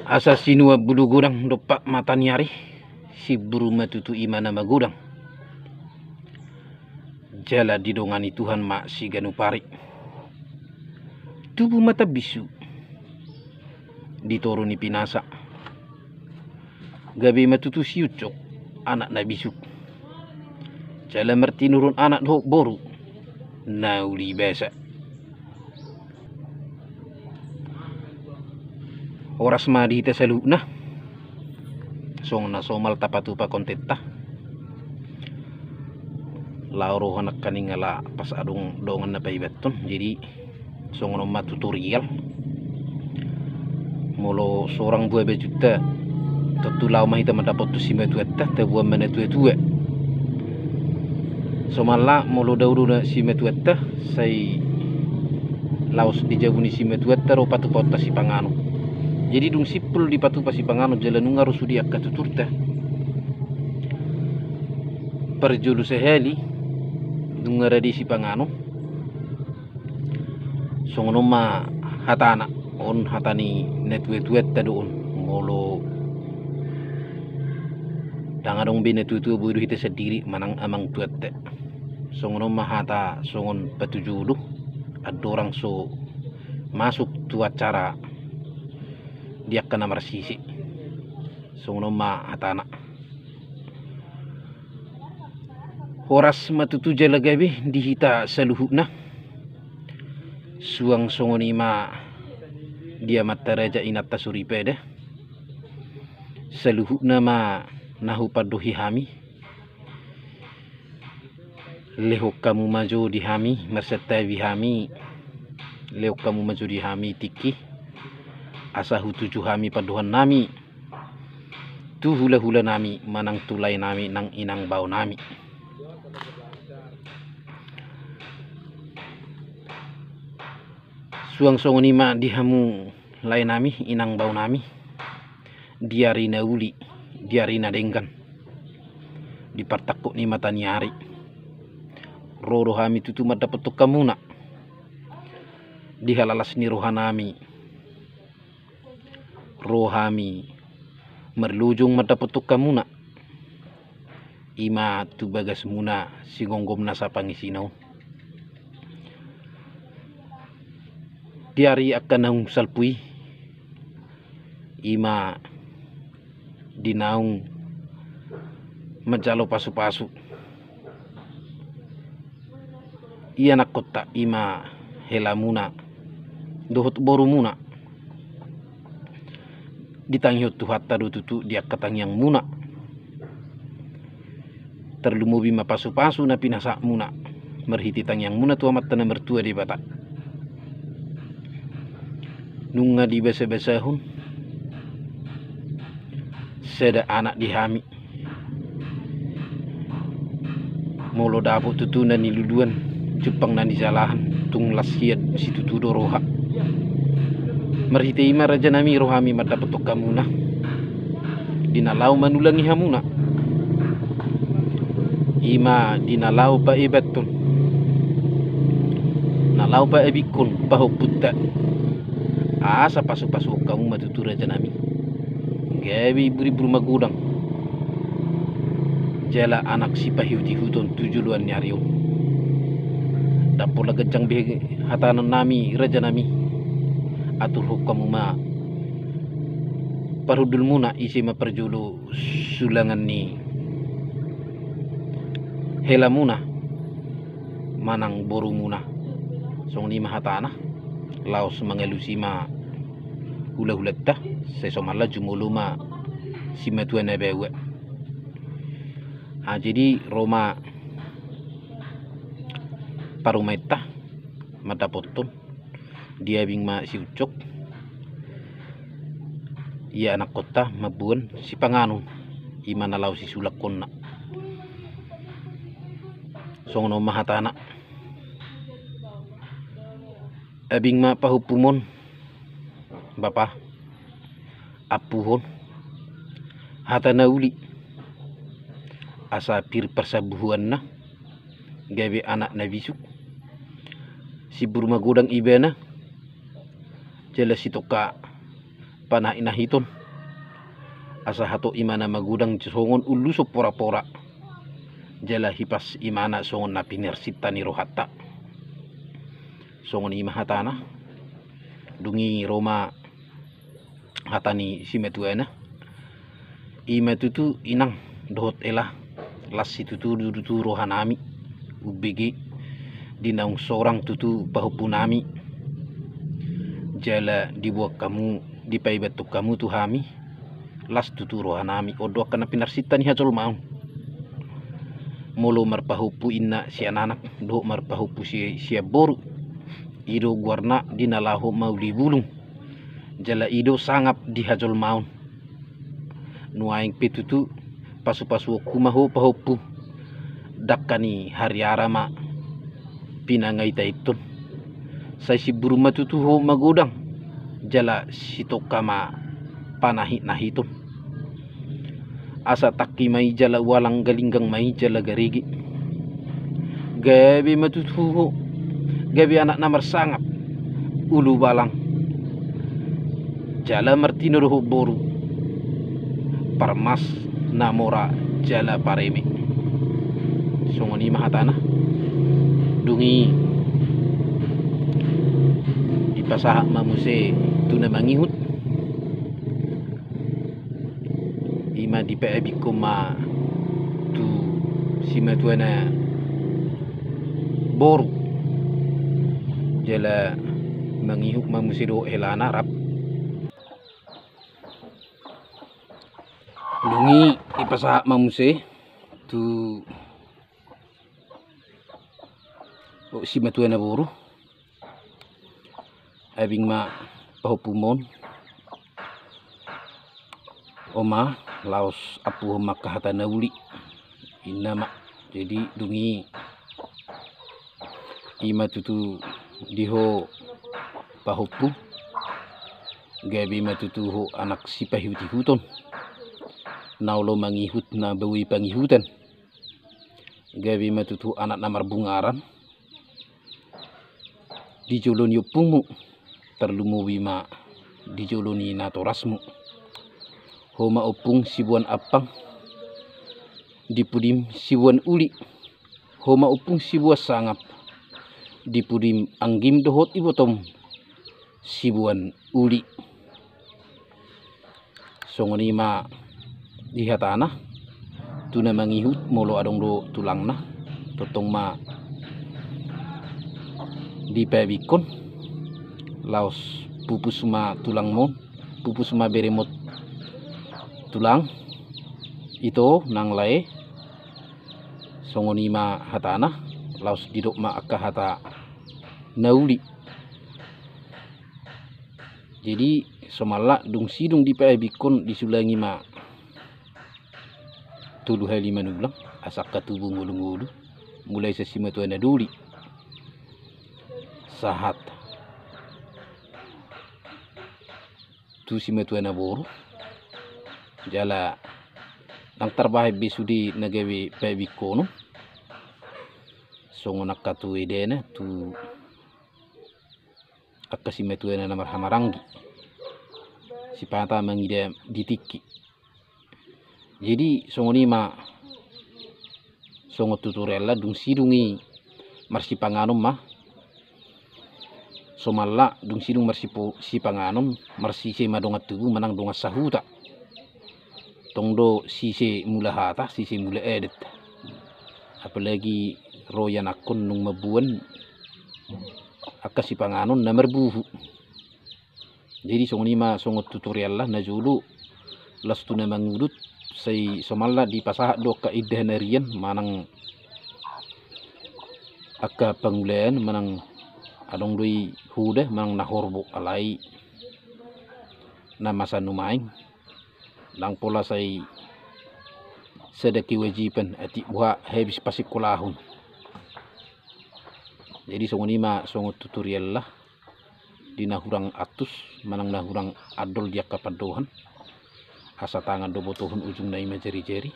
Asa sinua bulu gudang dopak mata nyari si buru matutu imana magudang jala didongani Tuhan mak si ganupari tubuh mata bisu ditoroni pinasa gabi matutu si ucok anak na bisu jala merti nurun anak do boru nauli besa oras madi hita saluna song na somal tapatupa kontenta lauro hanak kaningala pas adong dongan na paibaton jadi song nomma tutorial molo seorang buah bejuta tutulaw mahita mendapat tu sima tuetta te buah mana tuetua somala molo dauru na sima tuetta sai laos dijabuni sima tuetta ro patu pota si pangano jadi dung sipul di patu pasi pangano jalan ngaru sudi akka tuturta perjulu seheli dung ngaradi si pangano songono ma hatana on hatani netwet doon molo dangadong binetutu budu hita sendiri manang amang tuette songono ma hata songon patujulu adorang so masuk tu acara dia kena marsisi songono ma hatana horas matutu jalagabi dihita saluhuna suang songoni ma dia mataraja inata suripede saluhuna ma nahu padohi hami leho kamu maju di hami mersetai hami leho kamu maju di hami tiki asahu tujuh hami paduhan nami tu hula-hula nami manang tulai nami nang inang bau nami suang songoni ma dihamu lai nami inang bau nami diari nauli diari nadengkan di partakuk ni mata nyari roro hami tutu madapat kamuna dihalalas ni rohanami rohami merlujung madapat kamuna ima tu bagas muna singonggom nasa pangisinaw diari akan naung salpui ima dinaung majalo pasu-pasu iya nak kota ima hela muna dohot boru muna ditangyot tuhat tadu tutu dia katang yang muna terlumubi ma pasu-pasu na pinasa muna merhiti tang yang muna tu amat tanah mertua di bata nunga di basa-basahun seda anak dihami molo dapuk tutu na niluduan Jepang na disalahan tung lasiad si tutu doroha merhiti ima raja nami rohami madapat kamuna dinalau manulangi hamuna ima dinalau pa ibatun nalau pa ebikun paho putta asa pasu-pasu kamu matutu raja nami gabi buri-buru magudang jala anak si pahiuti huton tujuluan nyariyo dapur lagajang bihe hatanan nami raja nami atur hukum ma parudul muna isi ma perjulu sulangan ni hela muna manang boru muna song ni mahatana laos mangelusi ma hula-hulata sesomala jumuluma si matuan bewe jadi Roma parumeta madapotun dia bing ma si ucok iya anak kota mabuan si panganu imana lau si sulakon na songno mahatana abing ma pahupumon bapa apuhon hatana uli asa pir persabuhan na gawe anak na bisu si burma godang ibena jelas itu ka panah inahiton asa hato imana magudang songon ulu so pora-pora jala hipas imana songon na pinersita ni rohata songon ima hatana dungi Roma hatani simetuena ima tutu inang dohot ela las tutu dutu rohanami ubg dinaung seorang tutu pahupunami jala dibuat kamu dipai batuk kamu tuhami las tutu rohanami odo kana pinarsita ni hajol mau molo marpahupu inna si anak do marpahupu si boru ido guarna dinalahu mau dibulung jala ido sangap di hajol mau nuaing petutu pasu-pasu kumaho pahupu dakani hariara ma pinangai taitun sai si buruma tutu ho magodang jala sitokama panahi nahitun asa takki mai jala walang galinggang mai jala garigi gabi matutuho gabi anak namar sangap ulu balang jala martino roho boru parmas namora jala pareme songoni mahatana dungi dipasaha mamuse tuna mangihut ima di PAB koma tu simatuana boru jala mangihuk mamusido helana rap lungi ipasaha mamuse tu simatuana boru abing ma pahupumon oma laos apu makahata nauli inama jadi dungi ima tutu diho pahupu gabi matutu ho anak si pahiuti huton naulo mangihut na bawi pangihutan gabi matutu anak namar bungaran dijolon yopungmu terlumu wima dijoloni natorasmu homa opung sibuan apang dipudim sibuan uli homa opung sibuan sangap dipudim anggim dohot ibotom sibuan uli songonima dihatana tuna mangihut molo adong do tulangna totong ma dipabikon laos pupus ma tulang mon pupus ma beremot tulang itu nang lae songonima hatana laos didok ma akka hata nauli jadi somala dung sidung di paibikon disulangi ma tulu hali manulang asak katubu ngulu-ngulu mulai sesima tuana duli sahat tu simatuana boru jala nang terbaik besudi nagawi pabikono songon akatu edena tu akasimatuana namar hamarangi sipata mangide ditiki jadi songonima songo tutorial la dung sidungi marsi panganum mah somalla dung sidung marsi si panganum marsi se madonga tugu manang donga sahuta tongdo sise mula hata sise mula edit apalagi royan akun nung mabuan akasi panganon na merbuhu jadi songonima songo tutorial lah na julu lastu na mangudut say somalla di pasaha do ka idhanarian manang akka pangulen manang adong doi huda manang nahorbo alai na masa numaing lang pola say sedaki wajiban ati buha habis pasikulahun jadi songonima songo tutorial lah di nahurang atus manang nahurang adol dia kapadohan asa tangan do botohon ujung na ima jeri-jeri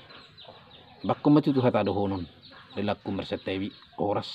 bakko matu tu hata do honon lelaku mersetewi horas